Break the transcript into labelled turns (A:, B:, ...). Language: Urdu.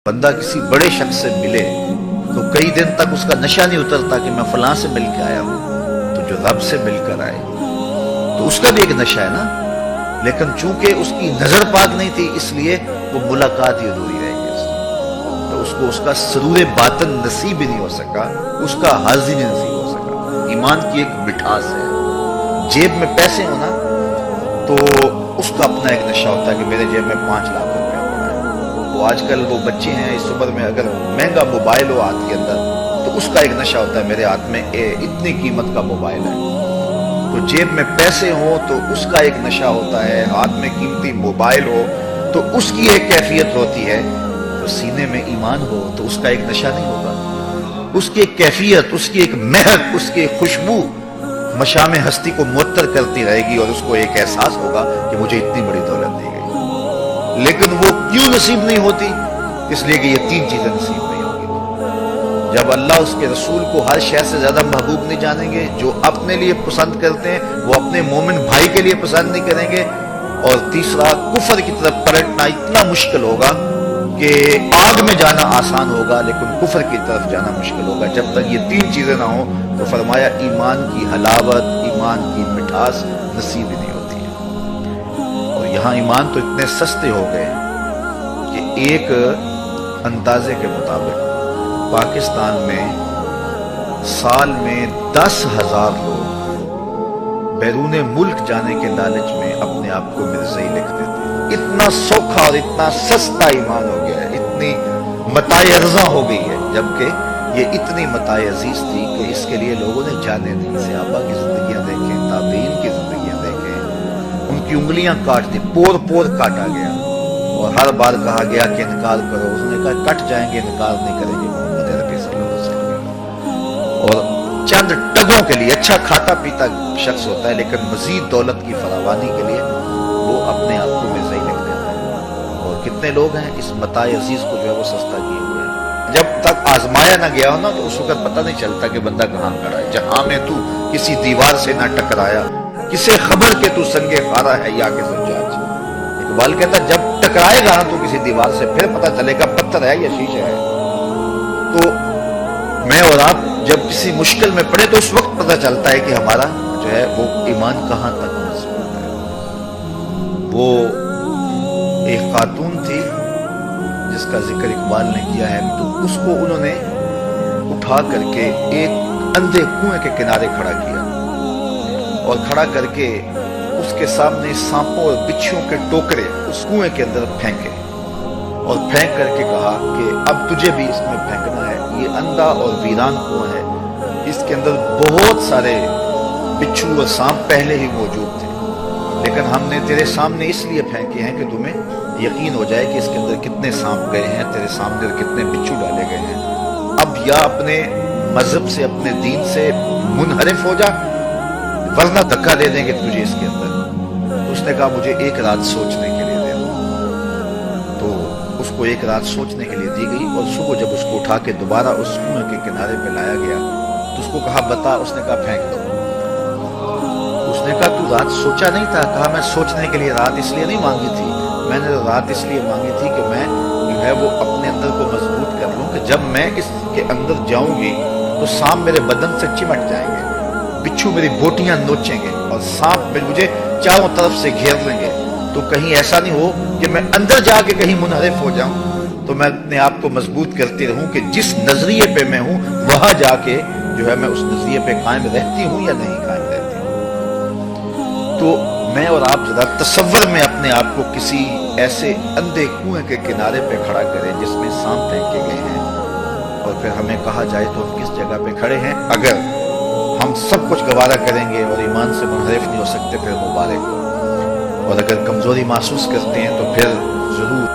A: بندہ کسی بڑے شخص سے ملے تو کئی دن تک اس کا نشہ نہیں اترتا کہ میں فلاں سے مل کے آیا ہوں، تو جو رب سے مل کر آئے تو اس کا بھی ایک نشہ ہے نا، لیکن چونکہ اس کی نظر پاک نہیں تھی اس لیے وہ ملاقات ہی ادھوری رہ گئی، تو اس کو اس کا سرور باطن نصیب ہی نہیں ہو سکا، اس کا حظ ہی نہیں نصیب ہو سکا۔ ایمان کی ایک مٹھاس ہے، جیب میں پیسے ہونا تو اس کا اپنا ایک نشہ ہوتا ہے کہ میرے جیب میں 5 لاکھ روپے پڑا ہے۔ وہ آج کل وہ بچے ہیں اس عمر میں اگر مہنگا موبائل ہو ہاتھ کے اندر تو اس کا ایک نشہ ہوتا ہے میرے ہاتھ میں اتنی قیمت کا موبائل ہے، تو جیب میں پیسے ہوں تو اس کا ایک نشہ ہوتا ہے، ہاتھ میں قیمتی موبائل ہو تو اس کی ایک کیفیت ہوتی ہے، تو سینے میں ایمان ہو تو اس کا ایک نشہ نہیں ہوگا، اس کی ایک کیفیت، اس کی ایک مہک، اس کی ایک خوشبو مشام ہستی کو معطر کرتی رہے گی اور اس کو ایک احساس ہوگا کہ مجھے اتنی بڑی دولت دی گئی۔ لیکن وہ کیوں نصیب نہیں ہوتی؟ اس لیے کہ یہ 3 چیزیں نصیب نہیں ہوگی۔ جب اللہ اس کے رسول کو ہر شے سے زیادہ محبوب نہیں جانیں گے، جو اپنے لیے پسند کرتے ہیں وہ اپنے مومن بھائی کے لیے پسند نہیں کریں گے، اور تیسرا کفر کی طرف پلٹنا اتنا مشکل ہوگا کہ آگ میں جانا آسان ہوگا لیکن کفر کی طرف جانا مشکل ہوگا۔ جب تک یہ 3 چیزیں نہ ہوں تو فرمایا ایمان کی حلاوت، ایمان کی مٹھاس نصیب ہی نہیں ہوتی ہے۔ اور یہاں ایمان تو اتنے سستے ہو گئے کہ ایک اندازے کے مطابق پاکستان میں سال میں 10,000 لوگ بیرون ملک جانے کے لالچ میں اپنے آپ کو مرزائی لکھ دیتے ہیں۔ اتنا سوکھا اور اتنا سستا ایمان ہو گیا ہے، اتنی متاع ارزاں ہو گئی ہے، جبکہ یہ اتنی متاع عزیز تھی کہ اس کے لیے لوگوں نے جانے نہیں۔ صحابہ کی زندگیاں دیکھیں، تابعین کی زندگیاں دیکھیں، ان کی انگلیاں کاٹ دی، پور پور کاٹا گیا اور ہر بار کہا گیا کہ انکار کرو، اس نے کہا کٹ جائیں گے، انکار نہیں کریں گے محمد عربی صلی اللہ علیہ وسلم۔ اور چند ٹگوں کے لیے اچھا کھاتا پیتا شخص ہوتا ہے لیکن مزید دولت کی فراوانی کے لیے وہ اپنے آپ کو مرزائی لکھ دیتا ہے۔ اور کتنے لوگ ہیں اس متاع عزیز کو جو ہے وہ سستا کیے ہوئے ہیں، جب تک آزمایا نہ گیا ہو نا تو اس وقت پتہ نہیں چلتا کہ بندہ کہاں کھڑا ہے۔ جہاں میں تو کسی دیوار سے نہ ٹکرایا، کسے خبر کہ تو سنگے خارا ہے یا کہ زجاج۔ اقبال کہتا ہے جب ٹکرائے گا نا تو کسی دیوار سے پھر پتہ چلے گا پتھر ہے یا شیشہ ہے۔ تو میں اور آپ جب کسی مشکل میں پڑے تو اس وقت پتہ چلتا ہے کہ ہمارا جو ہے وہ ایمان کہاں تک مضبوط ہے۔ وہ ایک خاتون تھی جس کا ذکر اقبال نے کیا ہے، تو اس کو انہوں نے اٹھا کر کے ایک اندھے کنویں کے کنارے کھڑا کیا اور کھڑا کر کے اس کے سامنے سانپوں اور بچھوؤں کے ٹوکرے اس کنویں کے اندر پھینکے اور پھینک کر کے کہا کہ اب تجھے بھی اس میں پھینکنا ہے۔ یہ اندھا اور ویران کنواں ہے، اس کے اندر بہت سارے بچھو اور سانپ پہلے ہی موجود تھے، لیکن ہم نے تیرے سامنے اس لیے پھینکے ہیں کہ تمہیں یقین ہو جائے کہ اس کے اندر کتنے سانپ گئے ہیں، تیرے سامنے کتنے بچھو ڈالے گئے ہیں۔ اب یا اپنے مذہب سے، اپنے دین سے منحرف ہو جا ورنہ دھکا دے دیں گے تجھے اس کے اندر۔ تو اس نے کہا مجھے 1 رات سوچنے کے لیے دے دو، تو اس کو 1 رات سوچنے کے لیے دی گئی اور صبح جب اس کو اٹھا کے دوبارہ اس کنویں کے کنارے پہ لایا گیا تو اس کو کہا بتا، اس نے کہا پھینک دو۔ اس نے کہا تو رات سوچا نہیں تھا؟ کہا میں سوچنے کے لیے رات اس لیے نہیں مانگی تھی، میں نے رات اس لیے مانگی تھی کہ میں جو ہے وہ اپنے اندر کو مضبوط کر لوں کہ جب میں اس کے اندر جاؤں گی تو سانپ میرے بدن سے چمٹ جائیں گے، بچھو میری بوٹیاں نوچیں گے اور سانپ مجھے چاروں طرف سے گھیر لیں گے، تو کہیں ایسا نہیں ہو کہ میں اندر جا کے کہیں منحرف ہو جاؤں، تو میں اپنے آپ کو مضبوط کرتی رہوں کہ جس نظریے پہ میں ہوں وہاں جا کے جو ہے میں اس نظریے پہ قائم رہتی ہوں یا نہیں قائم رہتی ہوں۔ تو میں اور آپ ذرا تصور میں اپنے آپ کو کسی ایسے اندھے کنویں کے کنارے پہ کھڑا کریں جس میں سانپ پھینکے گئے ہیں، اور پھر ہمیں کہا جائے تو ہم کس جگہ پہ کھڑے ہیں۔ اگر ہم سب کچھ گوارا کریں گے اور ایمان سے منحرف نہیں ہو سکتے پھر مبارک ہو، اور اگر کمزوری محسوس کرتے ہیں تو پھر ضرور